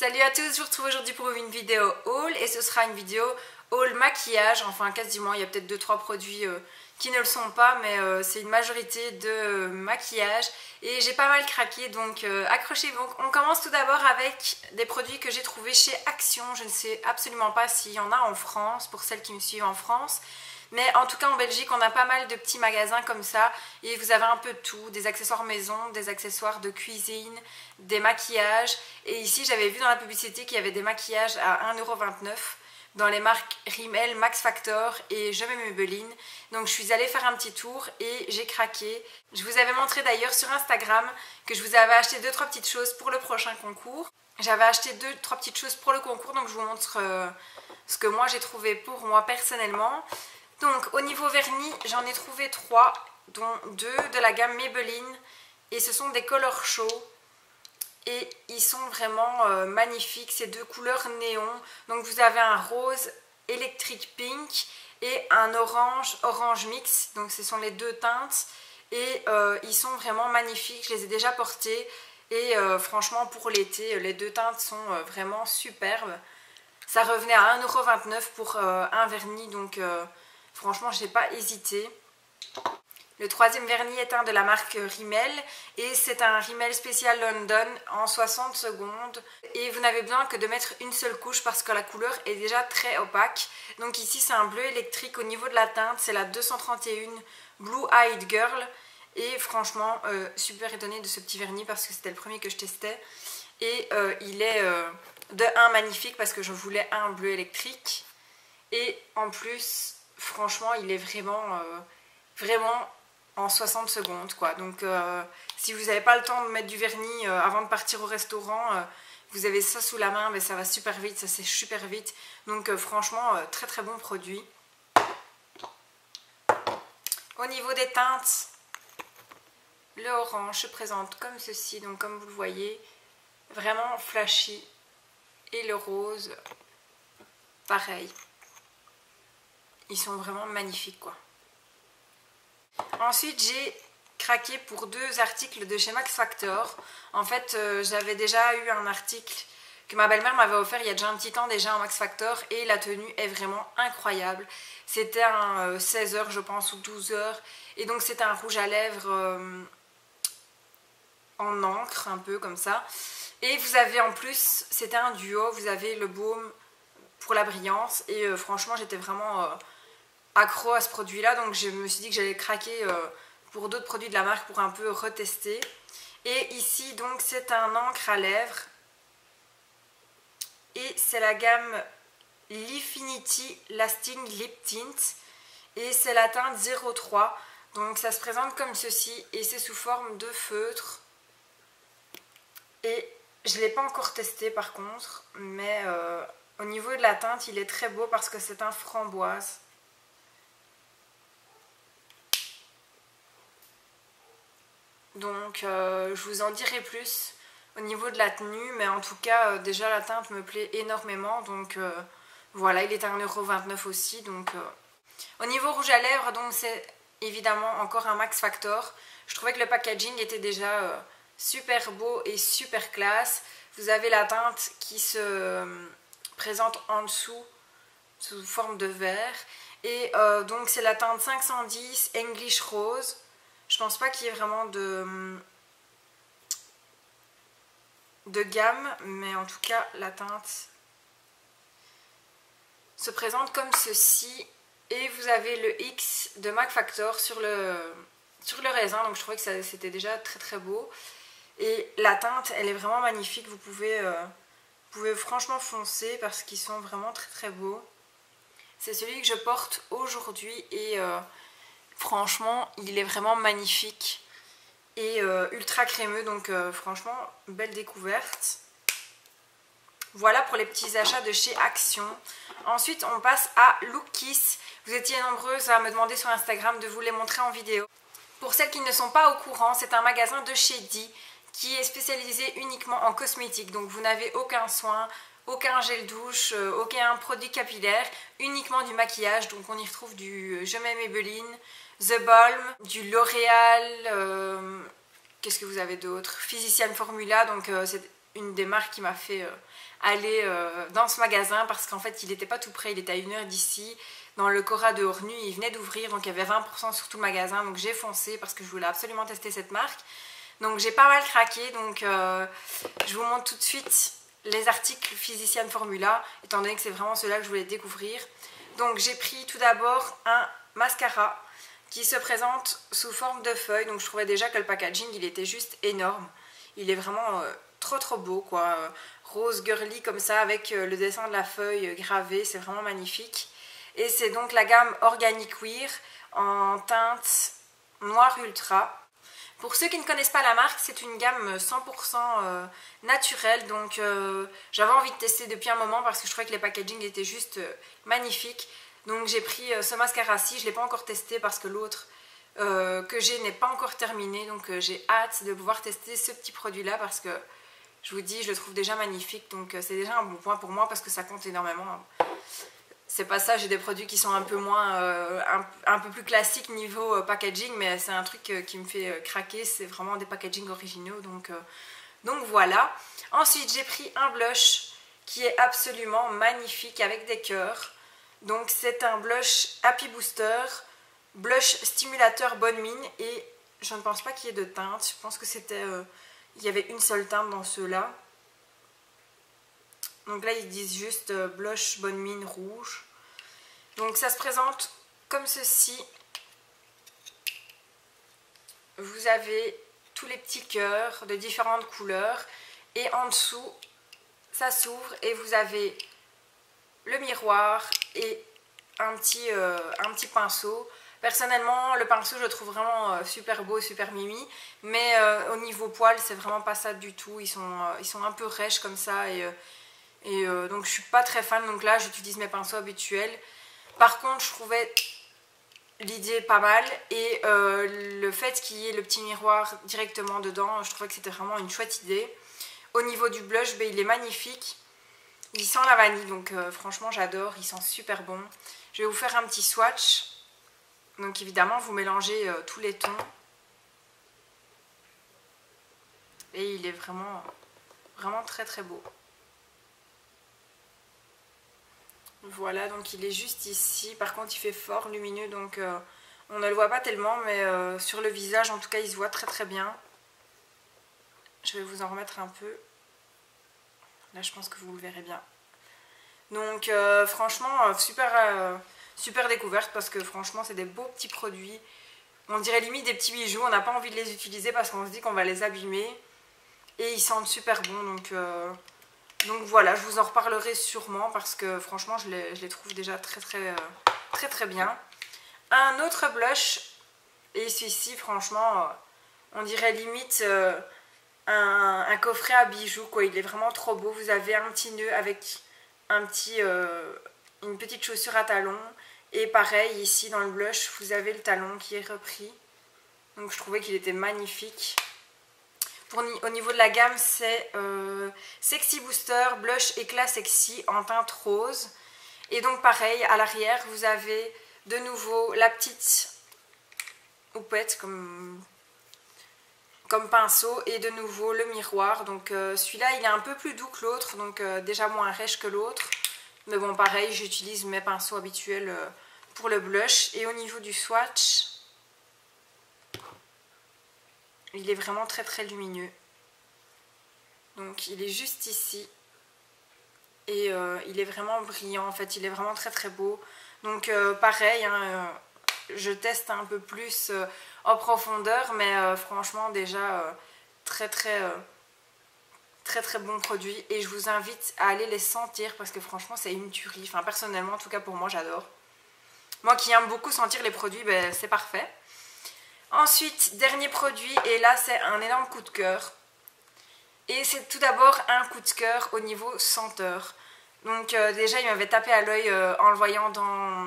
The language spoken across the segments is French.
Salut à tous, je vous retrouve aujourd'hui pour une vidéo haul et ce sera une vidéo haul maquillage, enfin quasiment, il y a peut-être 2-3 produits qui ne le sont pas, mais c'est une majorité de maquillage et j'ai pas mal craqué, donc accrochez-vous. On commence tout d'abord avec des produits que j'ai trouvés chez Action. Je ne sais absolument pas s'il y en a en France, pour celles qui me suivent en France. Mais en tout cas en Belgique on a pas mal de petits magasins comme ça et vous avez un peu de tout, des accessoires maison, des accessoires de cuisine, des maquillages. Et ici j'avais vu dans la publicité qu'il y avait des maquillages à 1,29 € dans les marques Rimmel, Max Factor et Je m'aime Maybelline. Donc je suis allée faire un petit tour et j'ai craqué. Je vous avais montré d'ailleurs sur Instagram que je vous avais acheté 2-3 petites choses pour le prochain concours. J'avais acheté 2-3 petites choses pour le concours, donc je vous montre ce que moi j'ai trouvé pour moi personnellement. Donc au niveau vernis, j'en ai trouvé 3, dont 2 de la gamme Maybelline. Et ce sont des colors chauds. Et ils sont vraiment magnifiques, ces deux couleurs néon. Donc vous avez un rose électrique pink et un orange mix. Donc ce sont les deux teintes. Et ils sont vraiment magnifiques, je les ai déjà portés. Et franchement pour l'été, les deux teintes sont vraiment superbes. Ça revenait à 1,29 € pour un vernis, donc franchement je n'ai pas hésité. Le troisième vernis est un de la marque Rimmel et c'est un Rimmel spécial London en 60 secondes. Et vous n'avez besoin que de mettre une seule couche parce que la couleur est déjà très opaque. Donc ici c'est un bleu électrique, au niveau de la teinte c'est la 231 Blue Eyed Girl. Et franchement super étonnée de ce petit vernis parce que c'était le premier que je testais. Et il est de 1 magnifique parce que je voulais un bleu électrique. Et en plus franchement il est vraiment en 60 secondes quoi. Donc si vous n'avez pas le temps de mettre du vernis avant de partir au restaurant, vous avez ça sous la main, mais ça va super vite, ça sèche super vite. Donc franchement très très bon produit. Au niveau des teintes, le orange se présente comme ceci, donc comme vous le voyez, vraiment flashy. Et le rose, pareil. Ils sont vraiment magnifiques quoi. Ensuite j'ai craqué pour 2 articles de chez Max Factor. En fait j'avais déjà eu un article que ma belle-mère m'avait offert il y a déjà un petit temps déjà en Max Factor. Et la tenue est vraiment incroyable. C'était un 16 h je pense ou 12 h. Et donc c'était un rouge à lèvres en encre un peu comme ça. Et vous avez en plus, c'était un duo, vous avez le baume pour la brillance. Et franchement j'étais vraiment accro à ce produit là, donc je me suis dit que j'allais craquer pour d'autres produits de la marque pour un peu retester. Et ici donc c'est un encre à lèvres et c'est la gamme L'Infinity Lasting Lip Tint et c'est la teinte 03. Donc ça se présente comme ceci et c'est sous forme de feutre. Et je ne l'ai pas encore testé par contre, mais au niveau de la teinte il est très beau parce que c'est un framboise. Donc je vous en dirai plus au niveau de la tenue, mais en tout cas déjà la teinte me plaît énormément. Donc voilà, il est à 1,29 € aussi. Donc au niveau rouge à lèvres, donc c'est évidemment encore un Max Factor. Je trouvais que le packaging était déjà super beau et super classe. Vous avez la teinte qui se présente en dessous sous forme de verre. Et donc c'est la teinte 510 English Rose. Je pense pas qu'il y ait vraiment de gamme, mais en tout cas la teinte se présente comme ceci. Et vous avez le X de Max Factor sur le raisin, donc je trouvais que c'était déjà très très beau. Et la teinte elle est vraiment magnifique, vous pouvez franchement foncer parce qu'ils sont vraiment très très beaux. C'est celui que je porte aujourd'hui et franchement il est vraiment magnifique et ultra crémeux, donc franchement belle découverte. Voilà pour les petits achats de chez Action. Ensuite on passe à Look Kiss. Vous étiez nombreuses à me demander sur Instagram de vous les montrer en vidéo. Pour celles qui ne sont pas au courant, c'est un magasin de chez Di qui est spécialisé uniquement en cosmétiques. Donc vous n'avez aucun soin, aucun gel douche, aucun produit capillaire, uniquement du maquillage. Donc on y retrouve du Je m'aime Maybelline, The Balm, du L'Oréal, qu'est-ce que vous avez d'autre, Physician Formula. Donc c'est une des marques qui m'a fait aller dans ce magasin parce qu'en fait il n'était pas tout près, il était à 1 heure d'ici, dans le Cora de Ornu, il venait d'ouvrir, donc il y avait 20% sur tout le magasin, donc j'ai foncé parce que je voulais absolument tester cette marque. Donc j'ai pas mal craqué, donc je vous montre tout de suite les articles Physicians Formula, étant donné que c'est vraiment ceux-là que je voulais découvrir. Donc j'ai pris tout d'abord un mascara qui se présente sous forme de feuille, donc je trouvais déjà que le packaging il était juste énorme. Il est vraiment trop beau quoi, rose girly comme ça avec le dessin de la feuille gravé, c'est vraiment magnifique. Et c'est donc la gamme Organic Wear en teinte noir ultra. Pour ceux qui ne connaissent pas la marque, c'est une gamme 100% naturelle, donc j'avais envie de tester depuis un moment parce que je trouvais que les packaging étaient juste magnifiques. Donc j'ai pris ce mascara-ci, je ne l'ai pas encore testé parce que l'autre que j'ai n'est pas encore terminé, donc j'ai hâte de pouvoir tester ce petit produit-là parce que je vous dis, je le trouve déjà magnifique, donc c'est déjà un bon point pour moi parce que ça compte énormément. C'est pas ça, j'ai des produits qui sont un peu moins, un peu plus classiques niveau packaging, mais c'est un truc qui me fait craquer, c'est vraiment des packaging originaux, donc voilà. Ensuite j'ai pris un blush qui est absolument magnifique avec des cœurs, donc c'est un blush Happy Booster, blush stimulateur bonne mine, et je ne pense pas qu'il y ait de teinte, je pense que c'était, il y avait une seule teinte dans ceux-là. Donc là ils disent juste blush bonne mine rouge. Donc ça se présente comme ceci. Vous avez tous les petits cœurs de différentes couleurs. Et en dessous, ça s'ouvre et vous avez le miroir et un petit pinceau. Personnellement, le pinceau, je le trouve vraiment super beau, super mimi. Mais au niveau poils, c'est vraiment pas ça du tout. Ils sont un peu rêches comme ça. Donc je suis pas très fan, donc là j'utilise mes pinceaux habituels. Par contre je trouvais l'idée pas mal et le fait qu'il y ait le petit miroir directement dedans, je trouvais que c'était vraiment une chouette idée. Au niveau du blush, ben, il est magnifique, il sent la vanille, donc franchement j'adore, il sent super bon. Je vais vous faire un petit swatch, donc évidemment vous mélangez tous les tons et il est vraiment très beau. Voilà, donc il est juste ici. Par contre, il fait fort lumineux, donc on ne le voit pas tellement, mais sur le visage, en tout cas, il se voit très bien. Je vais vous en remettre un peu. Là, je pense que vous le verrez bien. Donc, franchement, super découverte, parce que franchement, c'est des beaux petits produits. On dirait limite des petits bijoux. On n'a pas envie de les utiliser parce qu'on se dit qu'on va les abîmer. Et ils sentent super bon, donc voilà, je vous en reparlerai sûrement parce que franchement je les trouve déjà très bien. Un autre blush, et celui-ci franchement on dirait limite un coffret à bijoux quoi, il est vraiment trop beau. Vous avez un petit nœud avec une petite chaussure à talons et pareil ici dans le blush vous avez le talon qui est repris. Donc je trouvais qu'il était magnifique. Au niveau de la gamme, c'est Sexy Booster Blush Éclat Sexy en teinte rose. Et donc pareil, à l'arrière, vous avez de nouveau la petite houppette comme pinceau et de nouveau le miroir. Donc celui-là, il est un peu plus doux que l'autre, donc déjà moins rêche que l'autre. Mais bon, pareil, j'utilise mes pinceaux habituels pour le blush. Et au niveau du swatch, il est vraiment très lumineux. Donc il est juste ici. Et il est vraiment brillant en fait. Il est vraiment très beau. Donc pareil, hein, je teste un peu plus en profondeur. Mais franchement déjà très bon produit. Et je vous invite à aller les sentir parce que franchement c'est une tuerie. Enfin personnellement en tout cas pour moi j'adore. Moi qui aime beaucoup sentir les produits, ben, c'est parfait. Ensuite, dernier produit, et là c'est un énorme coup de cœur. Et c'est tout d'abord un coup de cœur au niveau senteur. Donc déjà il m'avait tapé à l'œil en le voyant dans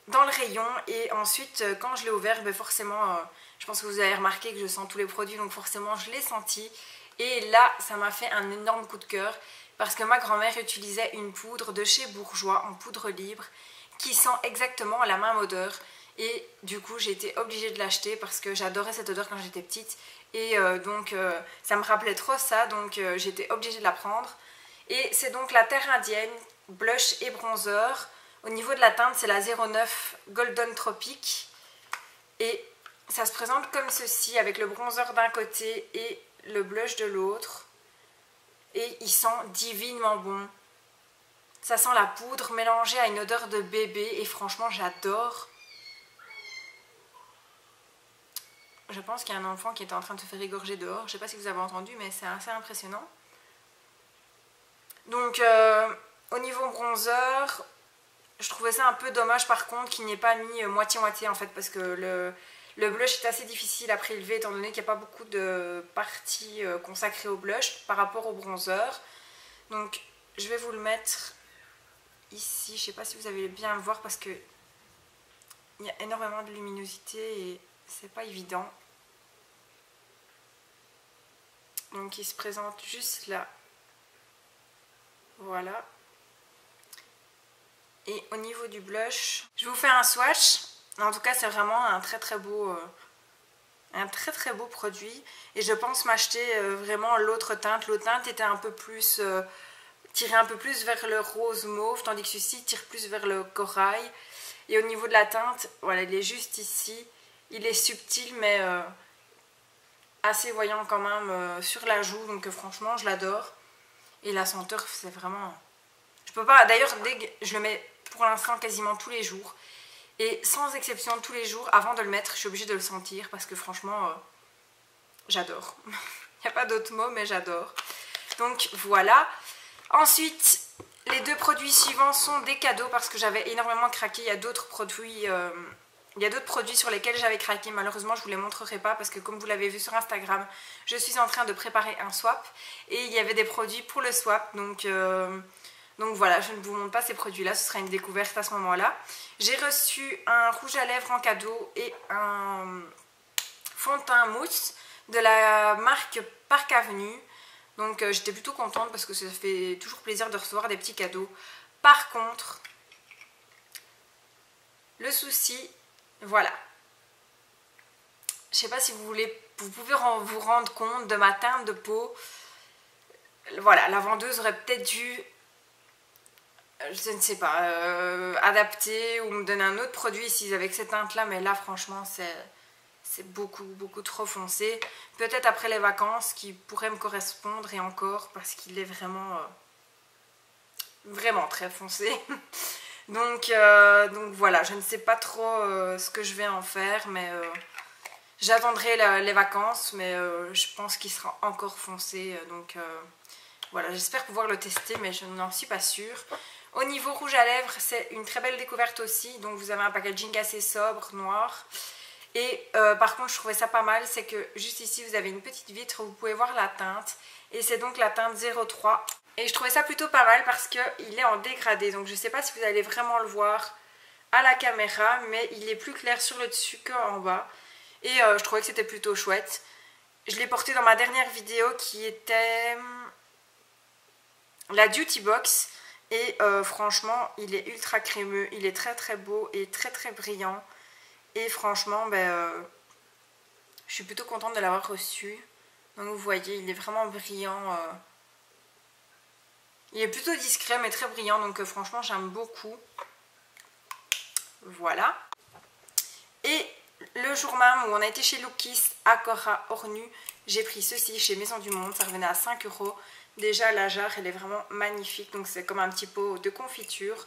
le rayon. Et ensuite quand je l'ai ouvert, ben forcément, je pense que vous avez remarqué que je sens tous les produits. Donc forcément je l'ai senti. Et là ça m'a fait un énorme coup de cœur. Parce que ma grand-mère utilisait une poudre de chez Bourjois en poudre libre. Qui sent exactement la même odeur. Et du coup j'ai été obligée de l'acheter parce que j'adorais cette odeur quand j'étais petite. Et donc ça me rappelait trop ça, donc j'étais obligée de la prendre. Et c'est donc la Terre Indienne, blush et bronzer. Au niveau de la teinte, c'est la 09 Golden Tropic. Et ça se présente comme ceci, avec le bronzer d'un côté et le blush de l'autre. Et il sent divinement bon. Ça sent la poudre mélangée à une odeur de bébé et franchement j'adore. Je pense qu'il y a un enfant qui était en train de se faire égorger dehors. Je ne sais pas si vous avez entendu, mais c'est assez impressionnant. Donc au niveau bronzer, je trouvais ça un peu dommage par contre qu'il n'y ait pas mis moitié-moitié en fait, parce que le blush est assez difficile à prélever étant donné qu'il n'y a pas beaucoup de parties consacrées au blush par rapport au bronzer. Donc je vais vous le mettre ici, je ne sais pas si vous allez bien le voir parce que il y a énormément de luminosité et c'est pas évident. Donc il se présente juste là. Voilà. Et au niveau du blush, je vous fais un swatch. En tout cas, c'est vraiment un très très beau produit. Et je pense m'acheter vraiment l'autre teinte. L'autre teinte était un peu plus tirée un peu plus vers le rose mauve, tandis que celui-ci tire plus vers le corail. Et au niveau de la teinte, voilà, il est juste ici. Il est subtil, mais assez voyant quand même sur la joue. Donc franchement, je l'adore. Et la senteur, c'est vraiment... Je peux pas... D'ailleurs, je le mets pour l'instant quasiment tous les jours. Et sans exception, tous les jours, avant de le mettre, je suis obligée de le sentir. Parce que franchement, j'adore. Il n'y a pas d'autre mot, mais j'adore. Donc voilà. Ensuite, les deux produits suivants sont des cadeaux. Parce que j'avais énormément craqué. Il y a d'autres produits... Il y a d'autres produits sur lesquels j'avais craqué, malheureusement je ne vous les montrerai pas parce que comme vous l'avez vu sur Instagram, je suis en train de préparer un swap et il y avait des produits pour le swap, donc voilà, je ne vous montre pas ces produits-là, ce sera une découverte à ce moment-là. J'ai reçu un rouge à lèvres en cadeau et un fond de teint mousse de la marque Parc Avenue, donc j'étais plutôt contente parce que ça fait toujours plaisir de recevoir des petits cadeaux. Par contre, le souci... Voilà. Je sais pas si vous pouvez vous rendre compte de ma teinte de peau. Voilà, la vendeuse aurait peut-être dû, je ne sais pas, adapter ou me donner un autre produit ici avec cette teinte-là. Mais là, franchement, c'est beaucoup trop foncé. Peut-être après les vacances qui pourrait me correspondre et encore parce qu'il est vraiment très foncé. Donc voilà, je ne sais pas trop ce que je vais en faire, mais j'attendrai les vacances, mais je pense qu'il sera encore foncé. Donc voilà, j'espère pouvoir le tester, mais je n'en suis pas sûre. Au niveau rouge à lèvres, c'est une très belle découverte aussi. Donc vous avez un packaging assez sobre, noir. Et par contre, je trouvais ça pas mal, c'est que juste ici, vous avez une petite vitre où vous pouvez voir la teinte. Et c'est donc la teinte 03. Et je trouvais ça plutôt pas mal parce qu'il est en dégradé. Donc je ne sais pas si vous allez vraiment le voir à la caméra, mais il est plus clair sur le dessus qu'en bas. Et je trouvais que c'était plutôt chouette. Je l'ai porté dans ma dernière vidéo qui était la Duty Box. Et franchement, il est ultra crémeux. Il est très très beau et très très brillant. Et franchement, je suis plutôt contente de l'avoir reçu. Donc vous voyez, il est vraiment brillant. Il est plutôt discret mais très brillant, donc franchement j'aime beaucoup. Voilà. Et le jour même où on a été chez Lookis à Cora Ornu, j'ai pris ceci chez Maison du Monde, ça revenait à 5 €. Déjà la jarre elle est vraiment magnifique, donc c'est comme un petit pot de confiture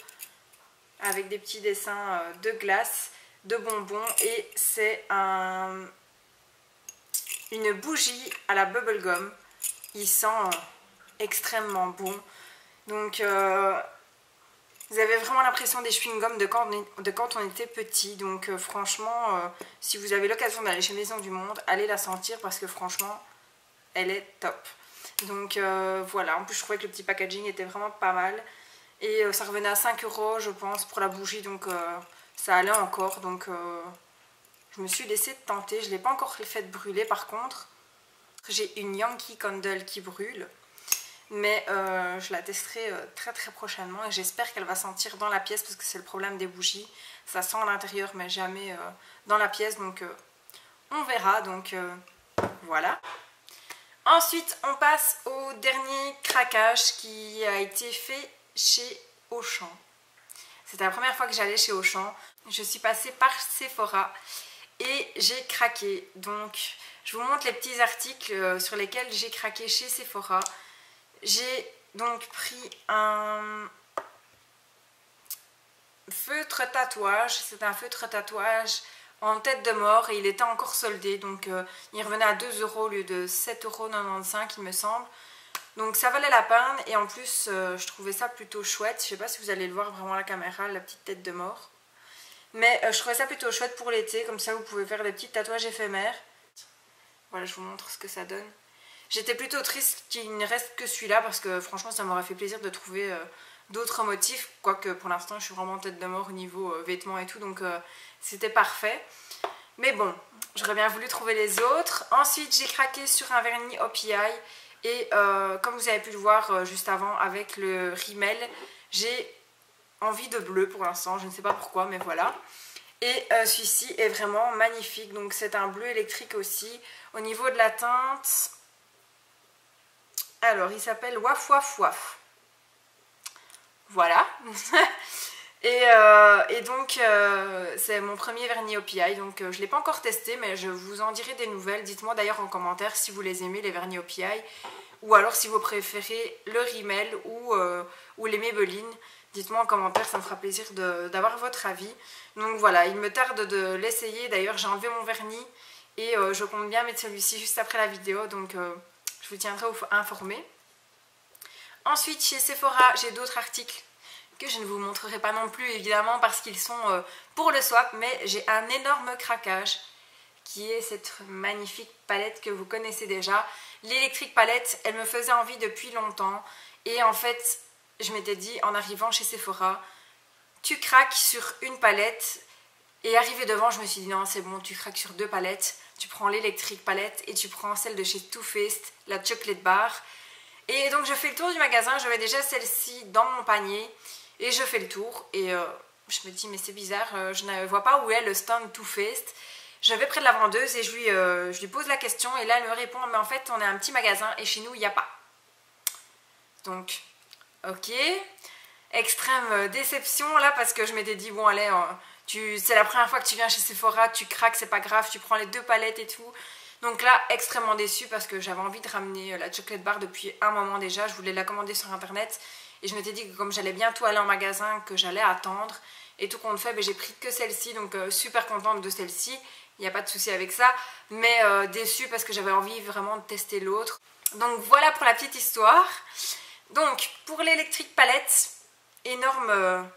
avec des petits dessins de glace, de bonbons, et c'est une bougie à la bubblegum. Il sent extrêmement bon. Donc vous avez vraiment l'impression des chewing-gums de quand on était petit. Donc franchement, si vous avez l'occasion d'aller chez Maison du Monde, allez la sentir parce que franchement, elle est top. Donc voilà, en plus je trouvais que le petit packaging était vraiment pas mal. Et ça revenait à 5 € je pense pour la bougie, donc ça allait encore. Donc je me suis laissée tenter, je ne l'ai pas encore fait brûler par contre. J'ai une Yankee Candle qui brûle. mais je la testerai très très prochainement et j'espère qu'elle va sentir dans la pièce parce que c'est le problème des bougies. Ça sent à l'intérieur mais jamais dans la pièce, donc on verra, donc voilà. Ensuite on passe au dernier craquage qui a été fait chez Auchan. C'était la première fois que j'allais chez Auchan. Je suis passée par Sephora et j'ai craqué. Donc je vous montre les petits articles sur lesquels j'ai craqué chez Sephora. J'ai donc pris un feutre tatouage. C'est un feutre tatouage en tête de mort et il était encore soldé. Donc il revenait à 2 € au lieu de 7,95 € il me semble. Donc ça valait la peine et en plus je trouvais ça plutôt chouette. Je sais pas si vous allez le voir vraiment à la caméra, la petite tête de mort. Mais je trouvais ça plutôt chouette pour l'été, comme ça vous pouvez faire des petits tatouages éphémères. Voilà, je vous montre ce que ça donne. J'étais plutôt triste qu'il ne reste que celui-là parce que franchement ça m'aurait fait plaisir de trouver d'autres motifs. Quoique pour l'instant je suis vraiment tête de mort au niveau vêtements et tout, donc c'était parfait. Mais bon, j'aurais bien voulu trouver les autres. Ensuite j'ai craqué sur un vernis OPI. Et comme vous avez pu le voir juste avant avec le Rimmel, j'ai envie de bleu pour l'instant, je ne sais pas pourquoi, mais voilà. Et celui-ci est vraiment magnifique, donc c'est un bleu électrique aussi. Au niveau de la teinte, alors il s'appelle Waf Waf Waf. Voilà. Et donc c'est mon premier vernis OPI, donc je ne l'ai pas encore testé mais je vous en dirai des nouvelles. Dites-moi d'ailleurs en commentaire si vous les aimez les vernis OPI ou alors si vous préférez le Rimmel ou les Maybelline. Dites-moi en commentaire, ça me fera plaisir d'avoir votre avis. Donc voilà, il me tarde de l'essayer. D'ailleurs j'ai enlevé mon vernis et je compte bien mettre celui-ci juste après la vidéo, donc je vous tiendrai informé. Ensuite chez Sephora j'ai d'autres articles que je ne vous montrerai pas non plus évidemment parce qu'ils sont pour le swap, mais j'ai un énorme craquage qui est cette magnifique palette que vous connaissez déjà. L'électrique palette, elle me faisait envie depuis longtemps et en fait je m'étais dit en arrivant chez Sephora, tu craques sur une palette et arrivé devant je me suis dit non c'est bon, tu craques sur 2 palettes, tu prends l'électrique palette et tu prends celle de chez Too Faced, la chocolate bar. Et donc je fais le tour du magasin, j'avais déjà celle-ci dans mon panier et je fais le tour et je me dis mais c'est bizarre, je ne vois pas où est le stand Too Faced. Je vais près de la vendeuse et je lui pose la question et là elle me répond mais en fait on est un petit magasin et chez nous il n'y a pas. Donc ok, extrême déception là parce que je m'étais dit bon allez, c'est la première fois que tu viens chez Sephora, tu craques, c'est pas grave, tu prends les 2 palettes et tout. Donc là extrêmement déçue parce que j'avais envie de ramener la chocolate bar depuis un moment déjà, je voulais la commander sur internet. Et je m'étais dit que comme j'allais bientôt aller en magasin, que j'allais attendre. Et tout compte fait, ben, j'ai pris que celle-ci, donc super contente de celle-ci. Il n'y a pas de souci avec ça. Mais déçue parce que j'avais envie vraiment de tester l'autre. Donc voilà pour la petite histoire. Donc pour l'électrique palette, énorme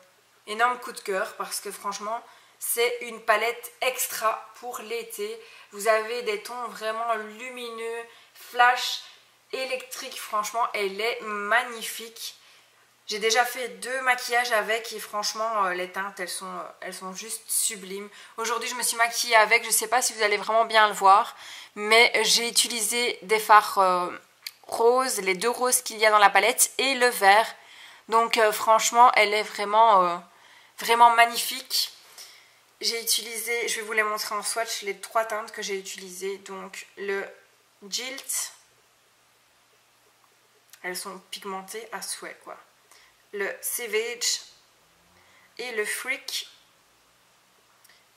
coup de cœur. Parce que franchement, c'est une palette extra pour l'été. Vous avez des tons vraiment lumineux, flash, électrique. Franchement, elle est magnifique. J'ai déjà fait 2 maquillages avec et franchement les teintes elles sont juste sublimes. Aujourd'hui je me suis maquillée avec, je ne sais pas si vous allez vraiment bien le voir, mais j'ai utilisé des fards roses, les 2 roses qu'il y a dans la palette et le vert. Donc franchement elle est vraiment magnifique. J'ai utilisé, je vais vous les montrer en swatch, les 3 teintes que j'ai utilisées. Donc le Gilt, elles sont pigmentées à souhait quoi. Le Savage et le Freak.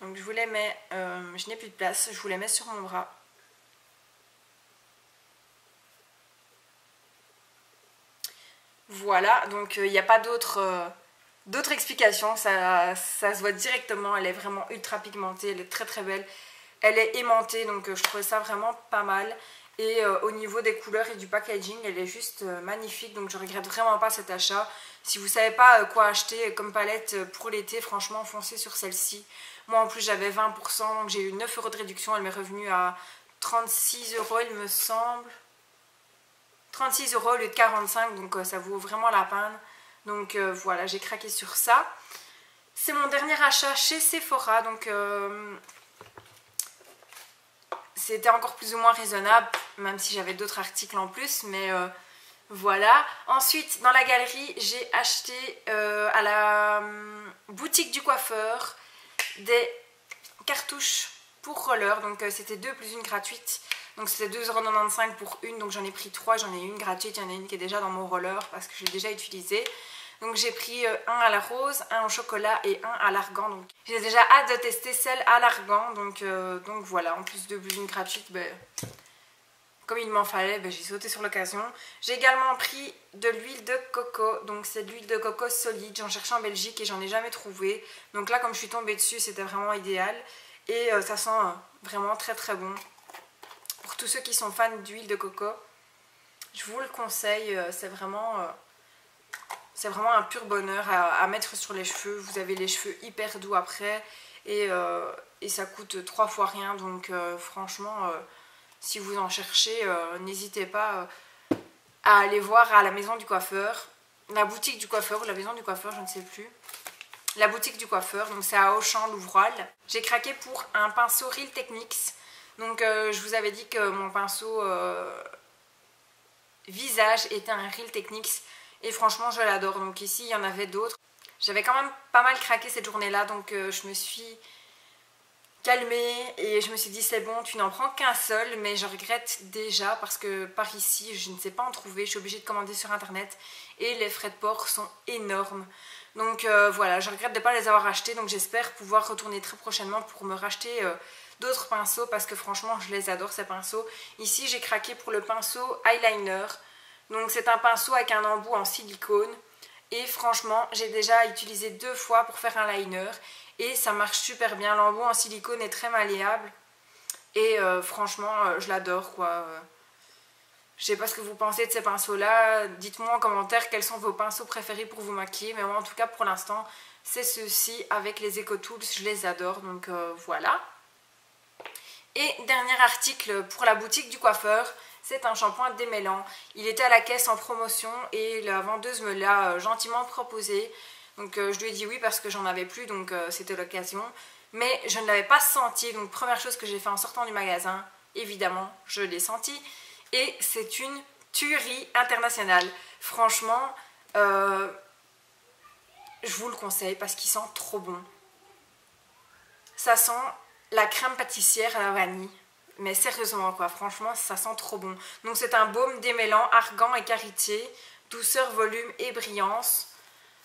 Donc je vous les mets, je n'ai plus de place, je vous les mets sur mon bras. Voilà, donc il n'y a pas d'autre explication, ça se voit directement, elle est vraiment ultra pigmentée, elle est très très belle. Elle est aimantée, donc je trouvais ça vraiment pas mal. Et au niveau des couleurs et du packaging, elle est juste magnifique. Donc je regrette vraiment pas cet achat. Si vous savez pas quoi acheter comme palette pour l'été, franchement foncez sur celle-ci. Moi en plus j'avais 20%, donc j'ai eu 9 € de réduction. Elle m'est revenue à 36 € il me semble. 36 € au lieu de 45, donc ça vaut vraiment la peine. Donc voilà, j'ai craqué sur ça. C'est mon dernier achat chez Sephora, donc c'était encore plus ou moins raisonnable, même si j'avais d'autres articles en plus, mais Voilà. Ensuite, dans la galerie, j'ai acheté à la boutique du coiffeur des cartouches pour roller. Donc c'était 2 plus 1 gratuite. Donc c'était 2,95 € pour une. Donc j'en ai pris 3. J'en ai une gratuite. Il y en a une qui est déjà dans mon roller parce que je l'ai déjà utilisée. Donc j'ai pris un à la rose, un au chocolat et un à l'argan. Donc j'ai déjà hâte de tester celle à l'argan. Donc voilà, en plus 2 plus 1 gratuite, comme il m'en fallait, j'ai sauté sur l'occasion. J'ai également pris de l'huile de coco. Donc c'est de l'huile de coco solide. J'en cherchais en Belgique et j'en ai jamais trouvé. Donc là, comme je suis tombée dessus, c'était vraiment idéal. Et ça sent vraiment très très bon. Pour tous ceux qui sont fans d'huile de coco, je vous le conseille. C'est vraiment un pur bonheur à mettre sur les cheveux. Vous avez les cheveux hyper doux après. Et ça coûte 3 fois rien. Donc franchement... si vous en cherchez, n'hésitez pas à aller voir à la maison du coiffeur, la boutique du coiffeur ou la maison du coiffeur, je ne sais plus. La boutique du coiffeur, donc c'est à Auchan, Louvral. J'ai craqué pour un pinceau Real Techniques. Donc je vous avais dit que mon pinceau visage était un Real Techniques et franchement je l'adore. Donc ici il y en avait d'autres. J'avais quand même pas mal craqué cette journée-là, donc je me suis calmée et je me suis dit c'est bon, tu n'en prends qu'un seul, mais je regrette déjà parce que par ici je ne sais pas en trouver, je suis obligée de commander sur internet et les frais de port sont énormes. Donc voilà, je regrette de ne pas les avoir achetés, donc j'espère pouvoir retourner très prochainement pour me racheter d'autres pinceaux parce que franchement je les adore ces pinceaux. Ici j'ai craqué pour le pinceau eyeliner, donc c'est un pinceau avec un embout en silicone et franchement j'ai déjà utilisé 2 fois pour faire un liner. Et ça marche super bien, l'embout en silicone est très malléable. Et franchement, je l'adore quoi. Je sais pas ce que vous pensez de ces pinceaux là. Dites-moi en commentaire quels sont vos pinceaux préférés pour vous maquiller. Mais moi en tout cas pour l'instant, c'est ceux-ci avec les EcoTools. Je les adore, donc voilà. Et dernier article pour la boutique du coiffeur. C'est un shampoing démêlant. Il était à la caisse en promotion et la vendeuse me l'a gentiment proposé. Donc je lui ai dit oui parce que j'en avais plus, donc c'était l'occasion. Mais je ne l'avais pas senti, donc première chose que j'ai fait en sortant du magasin, évidemment, je l'ai senti. Et c'est une tuerie internationale. Franchement, je vous le conseille parce qu'il sent trop bon. Ça sent la crème pâtissière à la vanille. Mais sérieusement quoi, franchement ça sent trop bon. Donc c'est un baume démêlant, argan et karité, douceur, volume et brillance.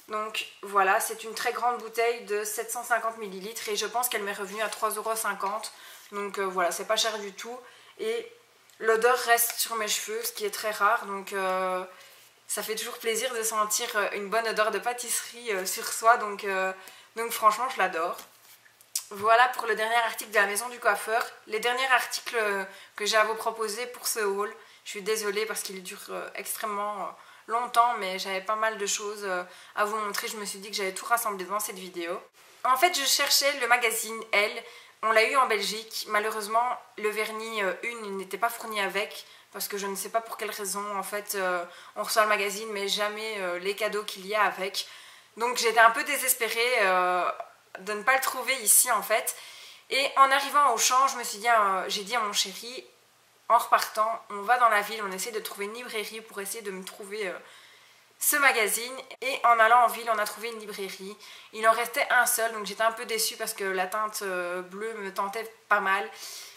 Donc voilà, c'est une très grande bouteille de 750 ml et je pense qu'elle m'est revenue à 3,50 €. Donc voilà, c'est pas cher du tout. Et l'odeur reste sur mes cheveux, ce qui est très rare. Donc ça fait toujours plaisir de sentir une bonne odeur de pâtisserie sur soi. Donc franchement, je l'adore. Voilà pour le dernier article de la maison du coiffeur. Les derniers articles que j'ai à vous proposer pour ce haul. Je suis désolée parce qu'il dure extrêmement... longtemps, mais j'avais pas mal de choses à vous montrer. Je me suis dit que j'allais tout rassembler dans cette vidéo. En fait, je cherchais le magazine Elle. On l'a eu en Belgique. Malheureusement, le vernis une n'était pas fourni avec parce que je ne sais pas pour quelle raison. En fait, on reçoit le magazine, mais jamais les cadeaux qu'il y a avec. Donc, j'étais un peu désespérée de ne pas le trouver ici, en fait. Et en arrivant au champ, j'ai dit à mon chéri... En repartant, on va dans la ville, on essaie de trouver une librairie pour essayer de me trouver ce magazine. Et en allant en ville, on a trouvé une librairie. Il en restait un seul, donc j'étais un peu déçue parce que la teinte bleue me tentait pas mal.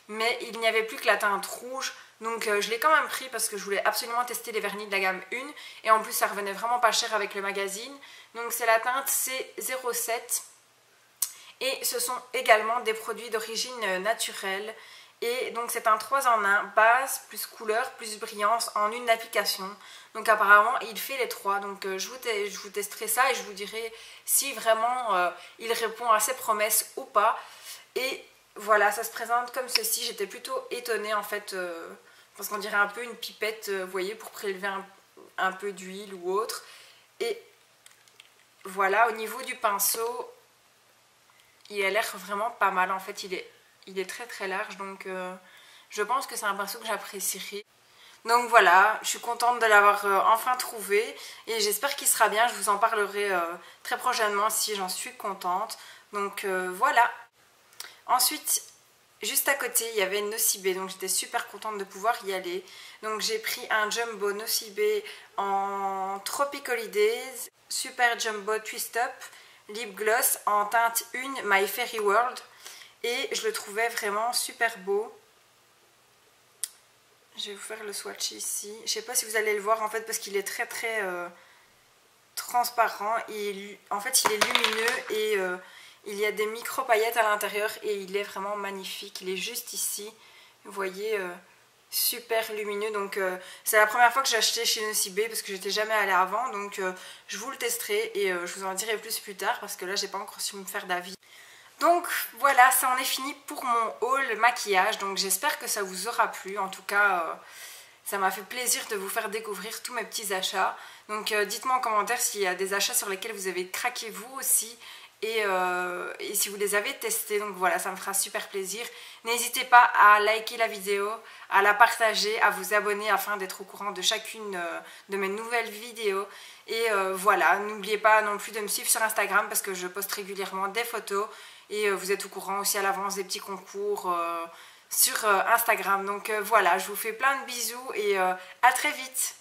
Mais il n'y avait plus que la teinte rouge. Donc je l'ai quand même pris parce que je voulais absolument tester les vernis de la gamme 1. Et en plus, ça revenait vraiment pas cher avec le magazine. Donc c'est la teinte C07. Et ce sont également des produits d'origine naturelle. Et donc c'est un 3 en 1, base, plus couleur, plus brillance en une application. Donc apparemment il fait les 3. Donc je vous testerai ça et je vous dirai si vraiment il répond à ses promesses ou pas. Et voilà, ça se présente comme ceci. J'étais plutôt étonnée en fait, parce qu'on dirait un peu une pipette, vous voyez, pour prélever un peu d'huile ou autre. Et voilà, au niveau du pinceau, il a l'air vraiment pas mal en fait. Il est très très large, donc je pense que c'est un pinceau que j'apprécierai. Donc voilà, je suis contente de l'avoir enfin trouvé et j'espère qu'il sera bien. Je vous en parlerai très prochainement si j'en suis contente. Donc voilà. Ensuite, juste à côté il y avait Nocibé, donc j'étais super contente de pouvoir y aller. Donc j'ai pris un jumbo Nocibé en Tropic Holidays, super jumbo twist up lip gloss en teinte 1 My Fairy World, et je le trouvais vraiment super beau. Je vais vous faire le swatch ici. Je sais pas si vous allez le voir en fait parce qu'il est très transparent. En fait il est lumineux et il y a des micro paillettes à l'intérieur et il est vraiment magnifique. Il est juste ici. Vous voyez, super lumineux. Donc c'est la première fois que j'ai acheté chez Nocibé parce que j'étais jamais allée avant. Donc je vous le testerai et je vous en dirai plus tard parce que là j'ai pas encore su me faire d'avis. Donc voilà, ça en est fini pour mon haul maquillage. Donc j'espère que ça vous aura plu. En tout cas, ça m'a fait plaisir de vous faire découvrir tous mes petits achats. Donc dites-moi en commentaire s'il y a des achats sur lesquels vous avez craqué vous aussi. Et si vous les avez testés. Donc voilà, ça me fera super plaisir. N'hésitez pas à liker la vidéo, à la partager, à vous abonner afin d'être au courant de chacune de mes nouvelles vidéos. Et voilà, n'oubliez pas non plus de me suivre sur Instagram parce que je poste régulièrement des photos. Et vous êtes au courant aussi à l'avance des petits concours sur Instagram. Donc voilà, je vous fais plein de bisous et à très vite.